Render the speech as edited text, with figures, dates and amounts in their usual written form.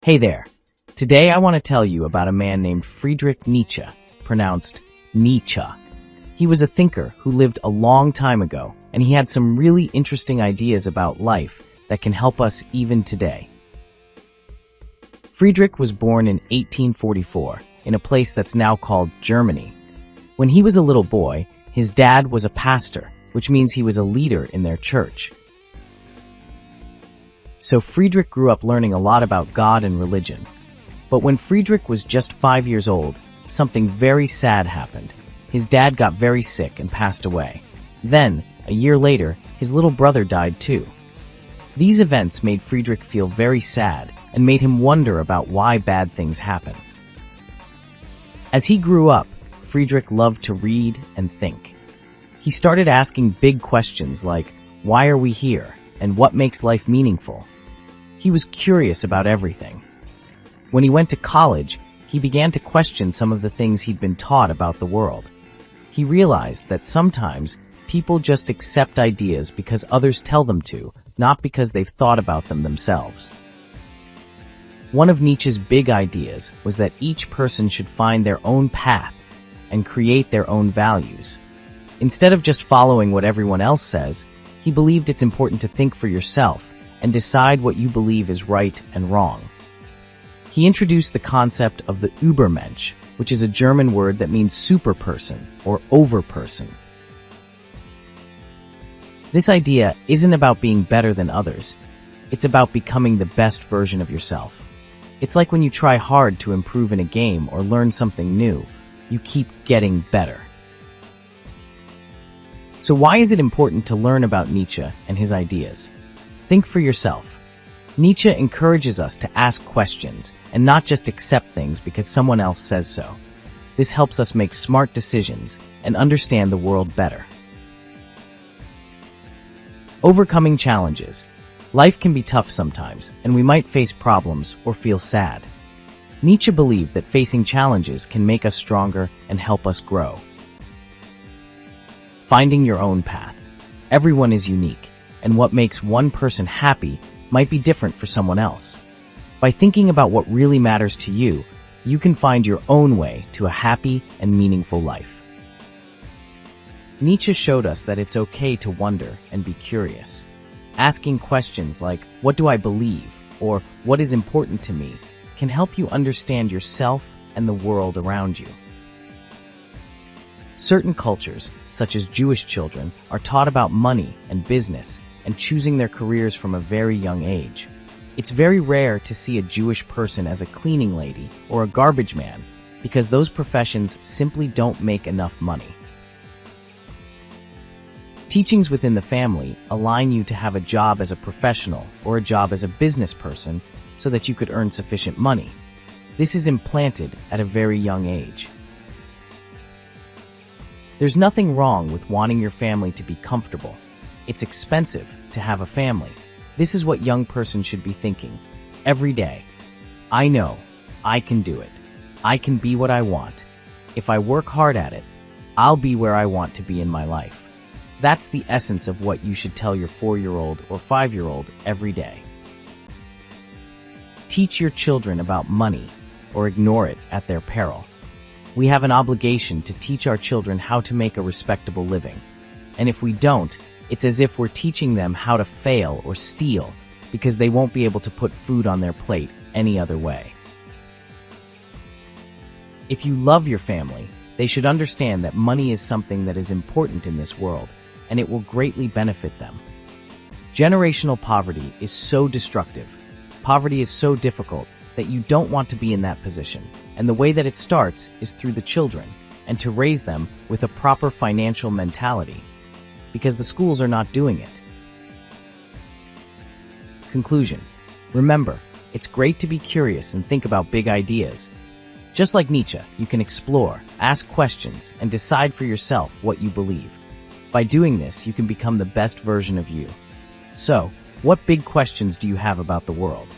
Hey there. Today I want to tell you about a man named Friedrich Nietzsche, pronounced Nietzsche. He was a thinker who lived a long time ago, and he had some really interesting ideas about life that can help us even today. Friedrich was born in 1844 in a place that's now called Germany. When he was a little boy, his dad was a pastor, which means he was a leader in their church. So Friedrich grew up learning a lot about God and religion. But when Friedrich was just 5 years old, something very sad happened. His dad got very sick and passed away. Then, a year later, his little brother died too. These events made Friedrich feel very sad and made him wonder about why bad things happen. As he grew up, Friedrich loved to read and think. He started asking big questions like, why are we here, and what makes life meaningful? He was curious about everything. When he went to college, he began to question some of the things he'd been taught about the world. He realized that sometimes people just accept ideas because others tell them to, not because they've thought about them themselves. One of Nietzsche's big ideas was that each person should find their own path and create their own values. Instead of just following what everyone else says, he believed it's important to think for yourself and decide what you believe is right and wrong. He introduced the concept of the Übermensch, which is a German word that means superperson or overperson. This idea isn't about being better than others. It's about becoming the best version of yourself. It's like when you try hard to improve in a game or learn something new, you keep getting better. So why is it important to learn about Nietzsche and his ideas? Think for yourself. Nietzsche encourages us to ask questions and not just accept things because someone else says so. This helps us make smart decisions and understand the world better. Overcoming challenges. Life can be tough sometimes, and we might face problems or feel sad. Nietzsche believed that facing challenges can make us stronger and help us grow. Finding your own path. Everyone is unique, and what makes one person happy might be different for someone else. By thinking about what really matters to you, you can find your own way to a happy and meaningful life. Nietzsche showed us that it's okay to wonder and be curious. Asking questions like, what do I believe? Or what is important to me? Can help you understand yourself and the world around you. Certain cultures, such as Jewish children, are taught about money and business and choosing their careers from a very young age. It's very rare to see a Jewish person as a cleaning lady or a garbage man because those professions simply don't make enough money. Teachings within the family align you to have a job as a professional or a job as a business person so that you could earn sufficient money. This is implanted at a very young age. There's nothing wrong with wanting your family to be comfortable. It's expensive to have a family. This is what young person should be thinking every day. I know, I can do it. I can be what I want. If I work hard at it, I'll be where I want to be in my life. That's the essence of what you should tell your 4-year-old or 5-year-old every day. Teach your children about money or ignore it at their peril. We have an obligation to teach our children how to make a respectable living. And if we don't, it's as if we're teaching them how to fail or steal because they won't be able to put food on their plate any other way. If you love your family, they should understand that money is something that is important in this world, and it will greatly benefit them. Generational poverty is so destructive. Poverty is so difficult that you don't want to be in that position, and the way that it starts is through the children, and to raise them with a proper financial mentality, because the schools are not doing it. Conclusion. Remember, it's great to be curious and think about big ideas. Just like Nietzsche, you can explore, ask questions, and decide for yourself what you believe. By doing this, you can become the best version of you. So, what big questions do you have about the world?